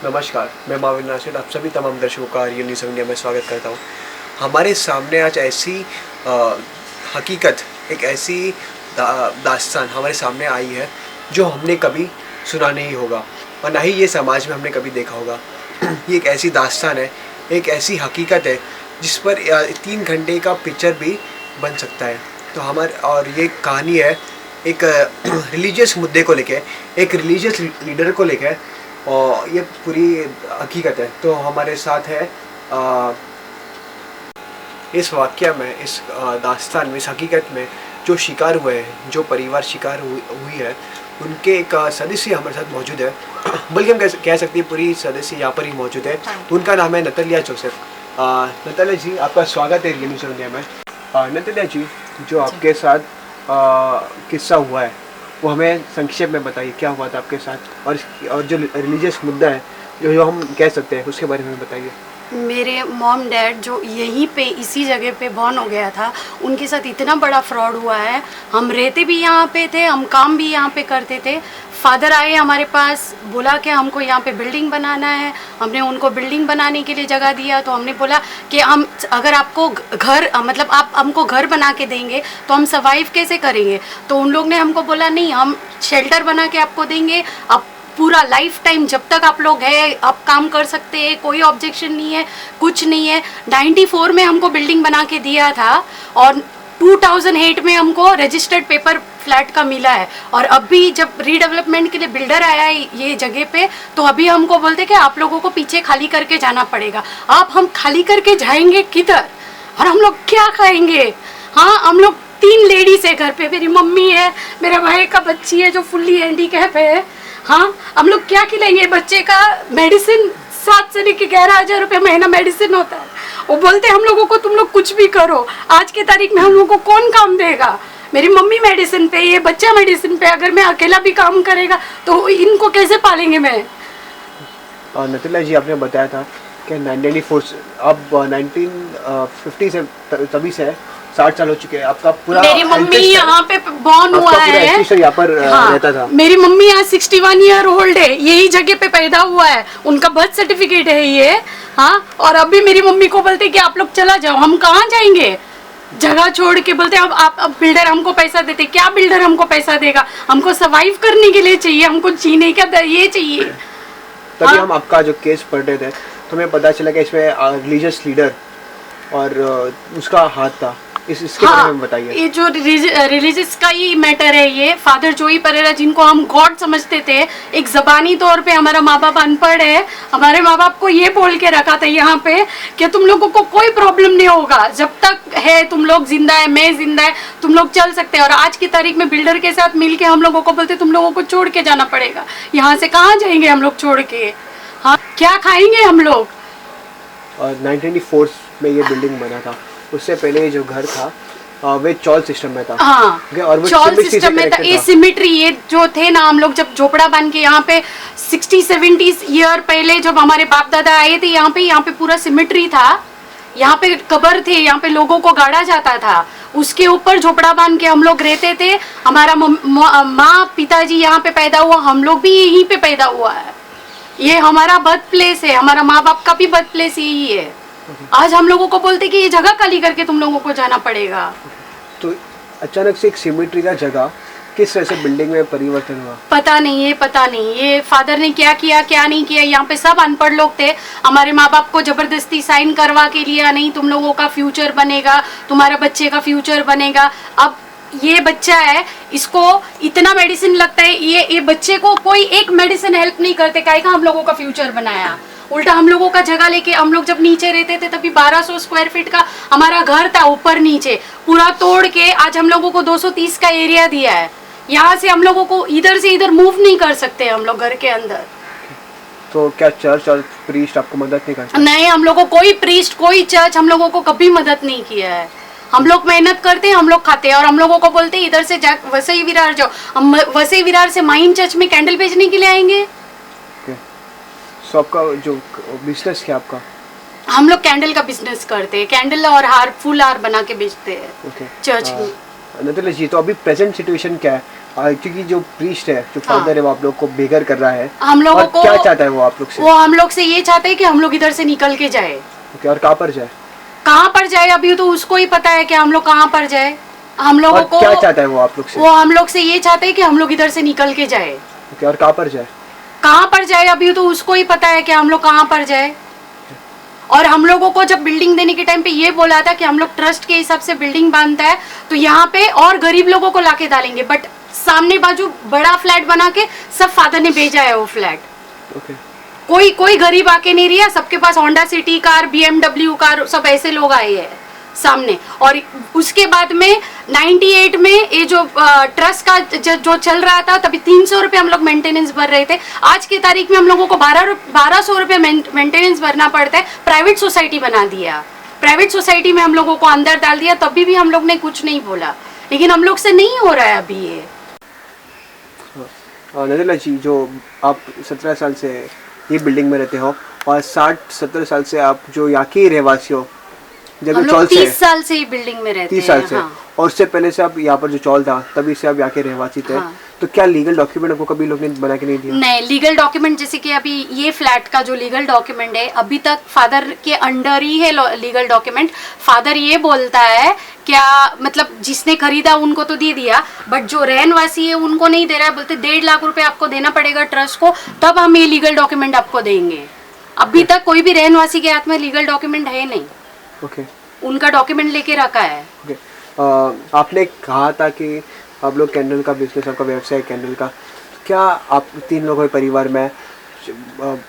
नमस्कार, मैं माविन नासिर आप सभी तमाम दर्शकों का रियल न्यूज़ इंडिया में स्वागत करता हूँ। हमारे सामने आज ऐसी हकीकत, एक ऐसी दास्तान हमारे सामने आई है जो हमने कभी सुना नहीं होगा और ना ही ये समाज में हमने कभी देखा होगा। ये एक ऐसी दास्तान है, एक ऐसी हकीकत है जिस पर 3 घंटे का पिक्चर भी बन सकता है। तो और ये कहानी है एक रिलीजियस मुद्दे को लेके, एक रिलीजियस लीडर को लेके, और ये पूरी हकीकत है। तो हमारे साथ है इस वाक़या में, इस दास्तान में, इस हकीकत में जो शिकार हुए हैं, जो परिवार शिकार हुई है, उनके एक सदस्य हमारे साथ मौजूद है। बल्कि हम कह सकते हैं पूरी सदस्य यहाँ पर ही मौजूद है। उनका नाम है नतालिया जोसेफ। नतालिया जी, आपका स्वागत है रियल न्यूज़ इंडिया में। नतालिया जी, जो आपके साथ किस्सा हुआ है वो हमें संक्षेप में बताइए, क्या हुआ था आपके साथ, और जो रिलीजियस मुद्दा है जो हम कह सकते हैं उसके बारे में बताइए। मेरे मॉम डैड जो यहीं पे इसी जगह पे बॉर्न हो गया था, उनके साथ इतना बड़ा फ्रॉड हुआ है। हम रहते भी यहाँ पे थे, हम काम भी यहाँ पे करते थे। फादर आए हमारे पास, बोला कि हमको यहाँ पे बिल्डिंग बनाना है। हमने उनको बिल्डिंग बनाने के लिए जगह दिया। तो हमने बोला कि हम अगर आपको घर मतलब आप हमको घर बना के देंगे तो हम सर्वाइव कैसे करेंगे। तो उन लोग ने हमको बोला नहीं, हम शेल्टर बना के आपको देंगे, आप पूरा लाइफ टाइम जब तक आप लोग हैं आप काम कर सकते हैं, कोई ऑब्जेक्शन नहीं है, कुछ नहीं है। 94 में हमको बिल्डिंग बना के दिया था और 2008 में हमको रजिस्टर्ड पेपर फ्लैट का मिला है। और अभी जब रीडेवलपमेंट के लिए बिल्डर आया है ये जगह पे, तो अभी हमको बोलते कि आप लोगों को पीछे खाली करके जाना पड़ेगा। आप हम खाली करके जाएंगे किधर, और हम लोग क्या खाएंगे। हाँ, हम लोग 3 लेडीज है घर पे, मेरी मम्मी है, मेरे भाई का बच्ची है जो फुल्ली हैंडीकैप है। हाँ, हम लोग क्या खिलाएंगे बच्चे का। मेडिसिन 7 से लेके 11,000 रुपये महीना मेडिसिन होता है। वो बोलते हैं हम लोगों को तुम लोग कुछ भी करो, आज के तारीख में हम लोगों को कौन काम देगा। मेरी मम्मी मेडिसिन पे, ये बच्चा मेडिसिन पे, अगर मैं अकेला भी काम करेगा तो इनको कैसे पालेंगे मैं। नतालिया जी, आपने बताया था कि 1994 अब 1950 से तभी से 60 साल हो चुके हैं। आपका पूरा मेरी मम्मी यहाँ पे बॉर्न हुआ है, यहाँ पर रहता था। मेरी मम्मी यहाँ 61 ईयर ओल्ड है, यही जगह पे पैदा हुआ है, उनका बर्थ सर्टिफिकेट है ये। हाँ, और अभी मेरी मम्मी को बोलते कि आप लोग चला जाओ। हम कहाँ जाएंगे, जगह छोड़ के। बोलते अब बिल्डर हमको पैसा देते, क्या बिल्डर हमको पैसा देगा। हमको सर्वाइव करने के लिए चाहिए, हमको जीने का ये चाहिए। तभी हम आपका जो केस पढ़ रहे थे तो हमें पता चला कि इसमें रिलीजियस लीडर और उसका हाथ था। इसके बारे में बताइए। ये जो रिलीजियस का ही मैटर है, ये फादर जोई परेरा जिनको हम गॉड समझते थे, एक जबानी तौर पे हमारा माँ बाप अनपढ़ है, हमारे माँ बाप को ये बोल के रखा था यहाँ पे कि तुम लोगों को कोई प्रॉब्लम नहीं होगा, जब तक है तुम लोग जिंदा है, मैं जिंदा है, तुम लोग चल सकते हैं। और आज की तारीख में बिल्डर के साथ मिल के हम लोगों को बोलते तुम लोगों को छोड़ के जाना पड़ेगा। यहाँ से कहाँ जाएंगे हम लोग छोड़ के। हाँ, क्या खाएंगे हम लोग। और 1994 में ये बिल्डिंग बना था, उससे पहले ये जो घर था वे चॉल सिस्टम में था। हाँ, और वो चॉल सिस्टम में था। ये सिमेट्री, ये जो थे ना, हम लोग जब झोपड़ा बन के यहाँ पे 60-70 ईयर पहले जब हमारे बाप दादा आए थे यहाँ पे पूरा सिमेट्री था। यहाँ पे कब्र थे, यहाँ पे लोगों को गाड़ा जाता था, उसके ऊपर झोपड़ा बांध के हम लोग रहते थे। हमारा माँ पिताजी यहाँ पे पैदा हुआ, हम लोग भी यहीं पे पैदा हुआ है। ये हमारा बर्थ प्लेस है, हमारा माँ बाप का भी बर्थ प्लेस यही है। आज हम लोगों को बोलते कि ये जगह खाली करके तुम लोगों को जाना पड़ेगा। तो अचानक से एक सिमेट्री का जगह किस तरह से बिल्डिंग में परिवर्तन हुआ, पता नहीं है, पता नहीं ये फादर ने क्या किया क्या नहीं किया। यहाँ पे सब अनपढ़ लोग थे, हमारे माँ बाप को जबरदस्ती साइन करवा के लिया, नहीं तुम लोगों का फ्यूचर बनेगा, तुम्हारे बच्चे का फ्यूचर बनेगा। अब ये बच्चा है, इसको इतना मेडिसिन लगता है, ये बच्चे को कोई एक मेडिसिन हेल्प नहीं करते, काहे का हम लोगों का फ्यूचर बनाया। उल्टा हम लोगों का जगह लेके, हम लोग जब नीचे रहते थे तभी 1200 स्क्वायर फीट का हमारा घर था, ऊपर नीचे पूरा तोड़ के आज हम लोगों को 230 का एरिया दिया है। यहाँ से हम लोगों को इधर से इधर मूव नहीं कर सकते हम लोग घर के अंदर। तो क्या चर्च और प्रीस्ट आपको मदद नहीं करते? नहीं, हम लोगों को कोई प्रीस्ट कोई चर्च हम लोगों को कभी मदद नहीं किया है। हम लोग मेहनत करते हैं, हम लोग खाते हैं, और हम लोगों को बोलते हैं इधर से जा वसई विरार जाओ। हम वसई विरार से माइन चर्च में कैंडल बेचने के लिए आएंगे। सो आपका जो बिजनेस क्या आपका? हम लोग कैंडल का बिजनेस करते हैं, कैंडल और हार, फूल हार बना के बेचते हैं चर्च में। नतुला जी, तो अभी प्रेजेंट सिचुएशन क्या है? क्योंकि जो प्रीस्ट है, जो फादर है, वो आप लोग को बेघर कर रहा है, हम लोगों और को क्या चाहता है वो आप लोग से? वो हम लोग से ये चाहते हैं कि हम लोग इधर से निकल के जाए। ओके, और कहाँ पर जाए? कहाँ पर जाए अभी तो उसको ही पता है कि हम लोग कहाँ पर जाए। हम लोगों और को क्या चाहता है वो आप लोग से? वो हम लोग से ये चाहते हैं कि हम लोग इधर से निकल के जाए। ओके, और कहाँ पर जाए? कहाँ पर जाए अभी तो उसको ही पता है कि हम लोग कहाँ पर जाए। और हम लोगों को जब बिल्डिंग देने के टाइम पे ये बोला था कि हम लोग ट्रस्ट के हिसाब से बिल्डिंग बांधता है तो यहाँ पे और गरीब लोगों को लाके डालेंगे, बट सामने बाजू बड़ा फ्लैट बना के सब फादर ने भेजा है वो फ्लैट। ओके, कोई गरीब आके नहीं रहा, सबके पास Honda City car, BMW car, सब ऐसे लोग आए हैं सामने। और उसके बाद में 98 में ये जो ट्रस्ट का जो चल रहा था तभी 300 रुपये हम लोग मेंटेनेंस भर रहे थे। आज की तारीख में हम लोगों को 1200 रुपये मेंटेनेंस भरना पड़ता है। प्राइवेट सोसाइटी बना दिया, प्राइवेट सोसाइटी में हम लोगों को अंदर डाल दिया, तभी भी हम लोग ने कुछ नहीं बोला। लेकिन हम लोग से नहीं हो रहा है अभी ये। नतुला जी, जो आप 17 साल से ये बिल्डिंग में रहते हो और 60-70 साल से आप जो यहाँ के रहवासी हो, जब हम चौल लोग से 30 साल से ही बिल्डिंग में रहते 30 साल से, हाँ। और उससे पहले से आप यहाँ पर जो चौल था तभी से आप यहाँ के रहवासी थे, हाँ। तो क्या लीगल डॉक्यूमेंट आपको कभी लोग ने बना के नहीं दिया? नहीं, लीगल डॉक्यूमेंट जैसे कि अभी ये फ्लैट का जो लीगल डॉक्यूमेंट है अभी तक फादर के अंडर ही है लीगल डॉक्यूमेंट। फादर ये बोलता है क्या, मतलब जिसने खरीदा उनको तो दे दिया, बट जो रहनवासी है उनको नहीं दे रहा है। बोलते 1.5 लाख रुपए आपको देना पड़ेगा ट्रस्ट को, तब हम ये लीगल डॉक्यूमेंट आपको देंगे। अभी तक कोई भी रहनवासी के हाथ में लीगल डॉक्यूमेंट है नहीं। ओके, उनका डॉक्यूमेंट लेके रखा है। ओके। आपने कहा था कि आप लोग कैंडल का बिजनेस, आपका व्यवसाय कैंडल का, क्या आप 3 लोगों के परिवार में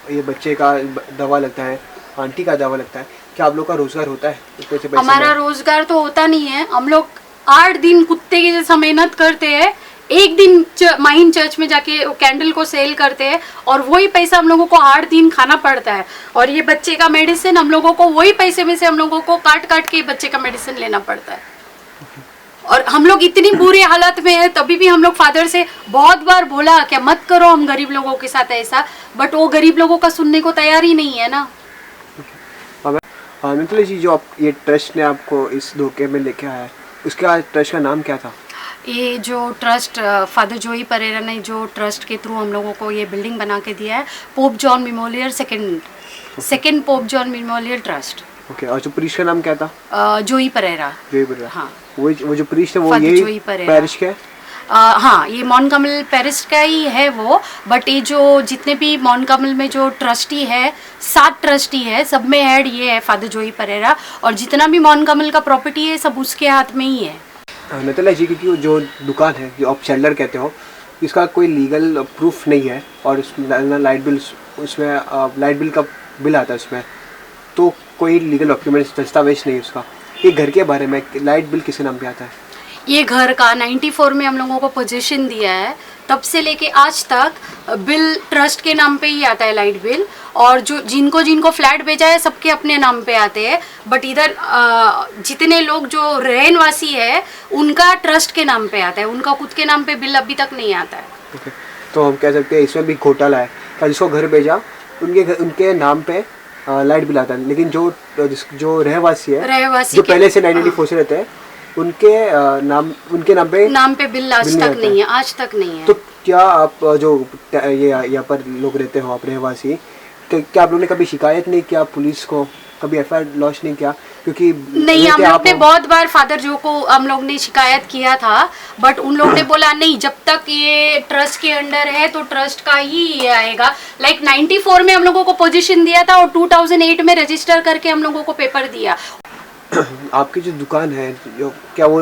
ये बच्चे का दवा लगता है, आंटी का दवा लगता है, क्या आप लोग का रोजगार होता है इतने से पैसे हमारा में? रोजगार तो होता नहीं है। हम लोग 8 दिन कुत्ते की जैसा मेहनत करते हैं, एक दिन माइन चर्च में जाके कैंडल को सेल करते हैं और वही पैसा हम लोगों को 8 दिन खाना पड़ता है। और ये बच्चे का मेडिसिन हम लोगों को वही पैसे में से हम लोगों को काट काट के बच्चे का मेडिसिन लेना पड़ता है। और हम लोग इतनी बुरी हालत में है, तभी भी हम लोग फादर से बहुत बार बोला क्या मत करो हम गरीब लोगों के साथ ऐसा, बट वो गरीब लोगों का सुनने को तैयार ही नहीं है ना। नतुला जी, जो आप ये ट्रस्ट ने आपको इस धोखे में लेके आया है, उसका ट्रस्ट का नाम क्या था? ये जो ट्रस्ट फादर जोई परेरा ने जो ट्रस्ट के थ्रू हम लोगों को ये बिल्डिंग बना के दिया है, pope John memorial second pope John memorial trust. Okay, और जो प्रीस्ट का नाम क्या था? जोई परेरा। जोई परेरा। हाँ, वो जो प्रीस्ट है वो फादर यही जोई परेरा। पैरिश का है? हाँ, ये मॉन्टगमल पेरिस का ही है वो, बट ये जो जितने भी मॉन्टगमल में जो ट्रस्टी है, 7 ट्रस्टी है, सब में हेड ये है फादर जोई परेरा, और जितना भी मॉन्टगमल का प्रॉपर्टी है सब उसके हाथ में ही है। नतुला जी, क्योंकि जो दुकान है जो आप शेल्डर कहते हो, इसका कोई लीगल प्रूफ नहीं है, और उसमें लाइट बिल, उसमें लाइट बिल का बिल आता है उसमें, तो कोई लीगल डॉक्यूमेंट्स दस्तावेज नहीं उसका। ये घर के बारे में लाइट बिल किसके नाम पे आता है? ये घर का 94 में हम लोगों को पोजीशन दिया है, तब से लेके आज तक बिल ट्रस्ट के नाम पे ही आता है लाइट बिल, और जो जिनको फ्लैट भेजा है सबके अपने नाम पे आते हैं, बट इधर जितने लोग जो रहनवासी है उनका ट्रस्ट के नाम पे आता है, उनका खुद के नाम पे बिल अभी तक नहीं आता है। ओके, तो हम कह सकते हैं इसमें भी घोटाला है, जिसको घर भेजा उनके नाम पे लाइट बिल आता है, लेकिन जो रहवासी है, जो पहले से 1984 से रहते हैं, उनके नाम पे बिल आज तक नहीं है, आज तक नहीं है। तो क्या आप जो ये यहाँ पर लोग रहते हो, आप रहवासी, क्या आप लोगों ने कभी शिकायत नहीं किया पुलिस को, कभी FIR लॉन्च नहीं किया? क्योंकि नहीं, हम लोग ने बहुत बार फादर जो को हम लोग ने शिकायत किया था, बट उन लोग ने बोला नहीं, जब तक ये ट्रस्ट के अंडर है तो ट्रस्ट का ही ये आएगा। लाइक 94 में हम लोगों को पोजीशन दिया था और 2008 में रजिस्टर करके हम लोगों को पेपर दिया। आपकी जो दुकान है, जो क्या वो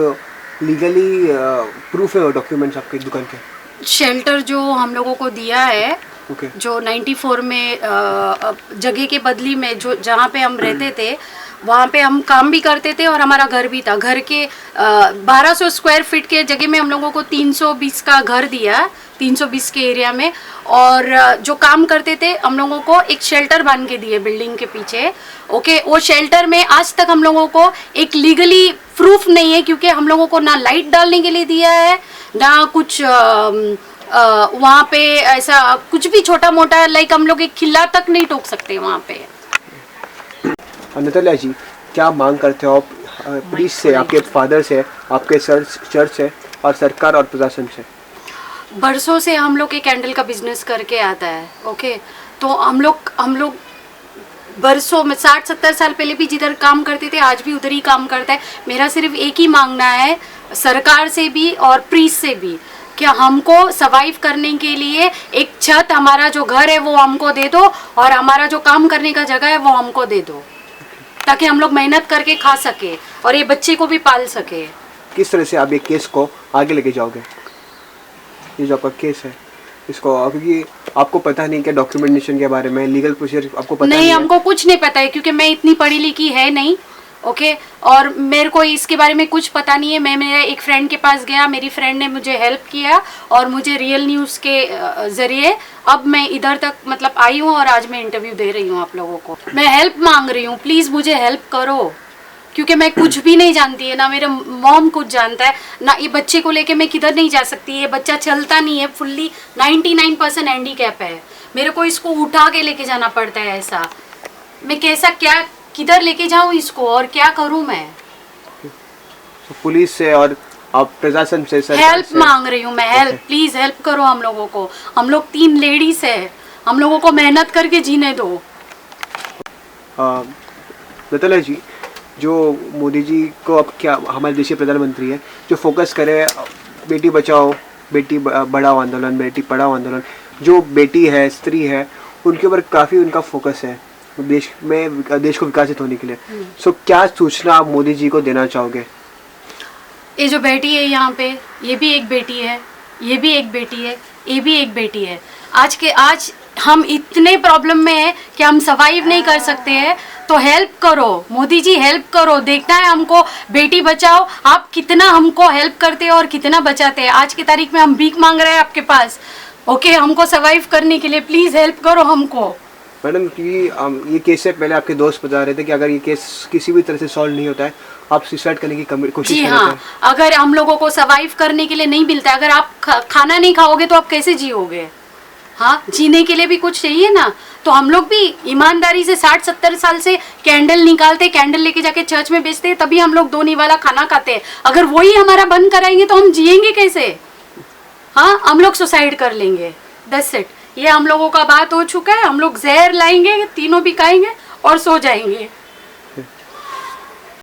लीगली प्रूफ है वो डॉक्यूमेंट्स आपकी दुकान के? शेल्टर जो हम लोगों को दिया है, okay. जो 94 में जगह के बदली में जो जहाँ पे हम रहते थे वहाँ पे हम काम भी करते थे और हमारा घर भी था। घर के 1200 स्क्वायर फीट के जगह में हम लोगों को 320 का घर दिया, 320 के एरिया में, और जो काम करते थे हम लोगों को एक शेल्टर बांध के दिए बिल्डिंग के पीछे। ओके, वो शेल्टर में आज तक हम लोगों को एक लीगली प्रूफ नहीं है, क्योंकि हम लोगों को ना लाइट डालने के लिए दिया है, ना कुछ वहाँ पे ऐसा कुछ भी छोटा मोटा, लाइक हम लोग एक खिल्ला तक नहीं ठोक सकते वहाँ पे। नतुला जी, क्या मांग करते हो आप पुलिस से, आपके फादर से, आपके चर्च से और सरकार और प्रशासन से? बरसों से हम लोग एक कैंडल का बिजनेस करके आता है। ओके, तो हम लोग बरसों में 60-70 साल पहले भी जिधर काम करते थे आज भी उधर ही काम करता है। मेरा सिर्फ एक ही मांगना है सरकार से भी और प्रीस से भी कि हमको सर्वाइव करने के लिए एक छत, हमारा जो घर है वो हमको दे दो और हमारा जो काम करने का जगह है वो हमको दे दो, ताकि हम लोग मेहनत करके खा सके और ये बच्चे को भी पाल सके। किस तरह से आप ये केस को आगे लेके जाओगे? ये जो आपका केस है इसको, क्योंकि आपको पता नहीं क्या डॉक्यूमेंटेशन के बारे में, लीगल प्रोसीजर आपको पता नहीं है। हमको कुछ नहीं पता है क्योंकि मैं इतनी पढ़ी लिखी है नहीं। ओके, और मेरे को इसके बारे में कुछ पता नहीं है। मैं मेरे एक फ्रेंड के पास गया, मेरी फ्रेंड ने मुझे हेल्प किया और मुझे रियल न्यूज़ के ज़रिए अब मैं इधर तक मतलब आई हूँ और आज मैं इंटरव्यू दे रही हूँ आप लोगों को। मैं हेल्प मांग रही हूँ, प्लीज़ मुझे हेल्प करो, क्योंकि मैं कुछ भी नहीं जानती है, ना मेरा मॉम कुछ जानता है, ना ये बच्चे को लेके मैं किधर नहीं जा सकती। ये बच्चा चलता नहीं है, फुल्ली 99% हैंडीकैप है। मेरे को इसको उठा के लेके जाना पड़ता है। ऐसा मैं कैसा क्या किधर लेके जाऊँ इसको और क्या करूँ मैं? तो पुलिस से और आप प्रशासन से हेल्प मांग रही हूँ मैं। हेल्प, प्लीज हेल्प करो हम लोगों को। हम लोग 3 लेडीज है, हम लोगों को मेहनत करके जीने दो। दत्ताला जी, जो मोदी जी को अब क्या हमारे देश के प्रधानमंत्री है जो फोकस करे बेटी बचाओ बेटी बढ़ाओ आंदोलन, बेटी पढ़ाओ आंदोलन, जो बेटी है, स्त्री है, उनके ऊपर काफ़ी उनका फोकस है देश को विकसित होने के लिए। सो क्या सूचना आप मोदी जी को देना चाहोगे? ये जो बेटी है यहाँ पे, ये भी एक बेटी है, ये भी एक बेटी है, ये भी एक बेटी है। आज हम इतने प्रॉब्लम में है कि हम सर्वाइव नहीं कर सकते हैं। तो हेल्प करो मोदी जी, हेल्प करो। देखना है हमको, बेटी बचाओ। आप कितना हमको हेल्प करते हैं और कितना बचाते हैं। आज की तारीख में हम भीख मांग रहे हैं आपके पास। ओके, हमको सर्वाइव करने के लिए प्लीज हेल्प करो हमको। मैडम, क्योंकि ये केस से पहले आपके दोस्त बता रहे थे कि अगर ये केस किसी भी तरह से सॉल्व नहीं होता है आप सुसाइड करने की कोशिश जी कर हाँ, रहे हैं। अगर हम लोगों को सर्वाइव करने के लिए नहीं मिलता, अगर आप खाना नहीं खाओगे तो आप कैसे जियोगे? हाँ, जीने के लिए भी कुछ चाहिए ना। तो हम लोग भी ईमानदारी से 60-70 साल से कैंडल निकालते, कैंडल लेके जाके चर्च में बेचते, तभी हम लोग 2 निवाला खाना खाते हैं। अगर वही हमारा बंद कराएंगे तो हम जिएंगे कैसे? हाँ, हम लोग सुसाइड कर लेंगे। That's it. ये हम लोगों का बात हो चुका है। हम लोग जहर लाएंगे, तीनों भी खाएंगे और सो जाएंगे।